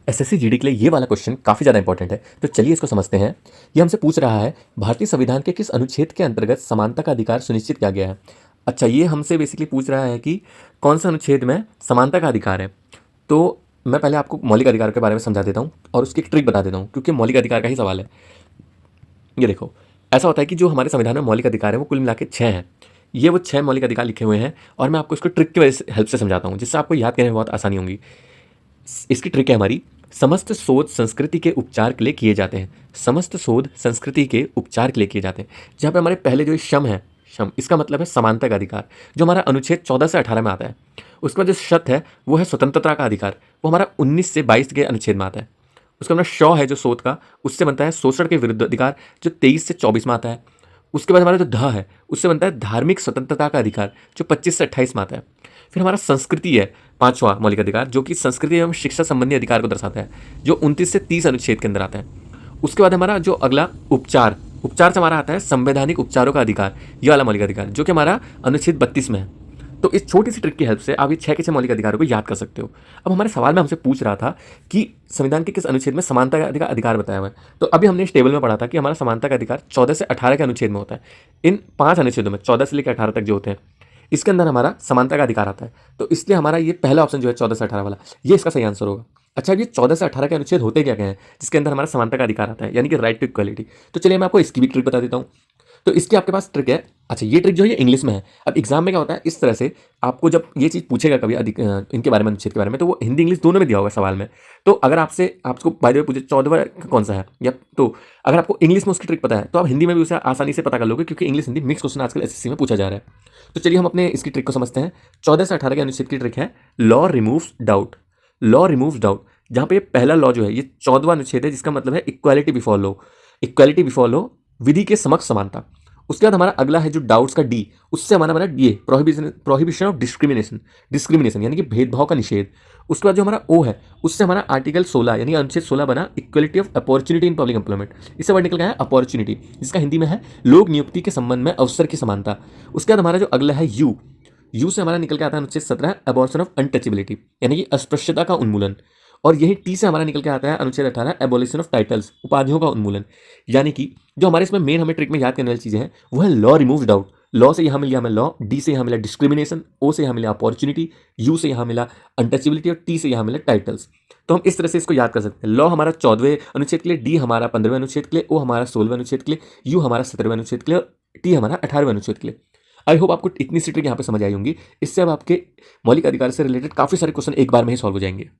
SSC GD के लिए ये वाला क्वेश्चन काफ़ी ज़्यादा इंपॉर्टेंट है, तो चलिए इसको समझते हैं। ये हमसे पूछ रहा है भारतीय संविधान के किस अनुच्छेद के अंतर्गत समानता का अधिकार सुनिश्चित किया गया है। अच्छा, ये हमसे बेसिकली पूछ रहा है कि कौन सा अनुच्छेद में समानता का अधिकार है। तो मैं पहले आपको मौलिक अधिकार के बारे में समझा देता हूँ और उसकी एक ट्रिक बता देता हूँ, क्योंकि मौलिक अधिकार का ही सवाल है। ये देखो, ऐसा होता है कि जो हमारे संविधान में मौलिक अधिकार है वो कुल मिला के 6 हैं। ये वो 6 मौलिक अधिकार लिखे हुए हैं और मैं आपको इसको ट्रिक की वजह से हेल्प से समझाता हूँ, जिससे आपको याद करने में बहुत आसानी होगी। इसकी ट्रिक है हमारी, समस्त शोध संस्कृति के उपचार के लिए किए जाते हैं। समस्त शोध संस्कृति के उपचार के लिए किए जाते हैं। जहाँ पे हमारे पहले जो शम है, शम इसका मतलब है समानता का अधिकार, जो हमारा अनुच्छेद 14 से 18 में आता है। उसके बाद जो शत है वो है स्वतंत्रता का अधिकार, वो हमारा 19 से 22 के अनुच्छेद में आता है। उसका हमारा शौ है जो शोध का, उससे बनता है शोषण के विरुद्ध अधिकार, जो 23 से 24 में आता है। उसके बाद हमारा जो ध है उससे बनता है धार्मिक स्वतंत्रता का अधिकार, जो 25 से 28 में आता है। फिर हमारा संस्कृति है, पांचवा मौलिक अधिकार, जो कि संस्कृति एवं शिक्षा संबंधी अधिकार को दर्शाता है, जो 29 से 30 अनुच्छेद के अंदर आता है। उसके बाद हमारा जो अगला उपचार, उपचार से हमारा आता है संवैधानिक उपचारों का अधिकार, ये वाला मौलिक अधिकार, जो कि हमारा अनुच्छेद 32 में है। तो इस छोटी सी ट्रिक की हेल्प से आप ये 6 के 6 मौलिक अधिकारों को याद कर सकते हो। अब हमारे सवाल में हमसे पूछ रहा था कि संविधान के किस अनुच्छेद में समानता का अधिकार बताया हुआ है। तो अभी हमने इस टेबल में पढ़ा था कि हमारा समानता का अधिकार 14 से 18 के अनुच्छेद में होता है। इन 5 अनुच्छेदों में 14 से लेकर 18 तक जो होते हैं, इसके अंदर हमारा समानता का अधिकार आता है। तो इसलिए हमारा ये पहला ऑप्शन जो है 14 से 18 वाला, ये इसका सही आंसर होगा। अच्छा, अब ये 14 से 18 के अनुच्छेद होते क्या हैं जिसके अंदर हमारा समानता का अधिकार आता है, यानी कि राइट टू इक्वालिटी। तो चलिए मैं आपको इसकी भी ट्रिक बता देता हूँ। तो इसकी आपके पास ट्रिक है। अच्छा, ये ट्रिक जो है ये इंग्लिश में है। अब एग्जाम में क्या होता है, इस तरह से आपको जब ये चीज़ पूछेगा कभी इनके बारे में, अनुच्छेद के बारे में, तो वो हिंदी इंग्लिश दोनों में दिया होगा सवाल में। तो अगर आपको बाय द वे पूछे 14वां कौन सा है, या तो अगर आपको इंग्लिश में उसकी ट्रिक पता है तो आप हिंदी में भी उसे आसानी से पता कर लोगे, क्योंकि इंग्लिश हिंदी मिक्स क्वेश्चन आजकल एसएससी में पूछा जा रहा है। तो चलिए हम अपने इसकी ट्रिक को समझते हैं। 14 से 18 के अनुच्छेद की ट्रिक है law removes doubt. Law removes doubt, जहाँ पे पहला लॉ जो है ये 14वां अनुच्छेद है, जिसका मतलब है equality before law. Equality before law, विधि के समक्ष समानता। उसके बाद हमारा अगला है जो डाउट्स का डी, उससे हमारा बना D, prohibition of discrimination, discrimination यानी कि भेदभाव का निषेध। उसके बाद जो हमारा ओ है, उससे हमारा आर्टिकल 16 यानी अनुच्छेद 16 बना equality of opportunity in public employment. इससे वर्ड निकल गया है अपॉर्चुनिटी, जिसका हिंदी में है लोक नियुक्ति के संबंध में अवसर की समानता। उसके बाद हमारा जो अगला है यू, यू से हमारा निकल के आता है अनुच्छेद 17 अबॉर्शन ऑफ अनटचेबिलिटी, यानी कि अस्पृश्यता का उन्मूलन। और यही टी से हमारा निकल के आता है अनुच्छेद 18 एबोलिशन ऑफ टाइटल्स, उपाधियों का उन्मूलन। यानी कि जो हमारे इसमें मेन हमें ट्रिक में याद करने वाली चीज़ें हैं वो है लॉ रिमूव डाउट। लॉ से यहाँ मिल गया हमें लॉ, डी से यहाँ मिला डिस्क्रिमिनेशन, ओ से यहाँ मिला अपॉर्चुनिटी, यू से यहाँ मिला अनटचेबिलिटी और टी से यहाँ मिला टाइटल्स। तो हम इस तरह से इसको याद कर सकते हैं। लॉ हमारा 14वें अनुच्छेद के लिए, डी हमारा 15वें अनुच्छेद के लिए, ओ हमारा 16वें अनुच्छेद के लिए, यू हमारा 17वें अनुच्छेद के लिए और टी हमारा 18वें अनुच्छेद के लिए। आई होप आपको इतनी सी ट्रिक यहाँ पे समझ आई होंगी। इससे अब आपके मौलिक अधिकार से रिलेटेड काफ़ी सारे क्वेश्चन एक बार में ही सॉल्व हो जाएंगे।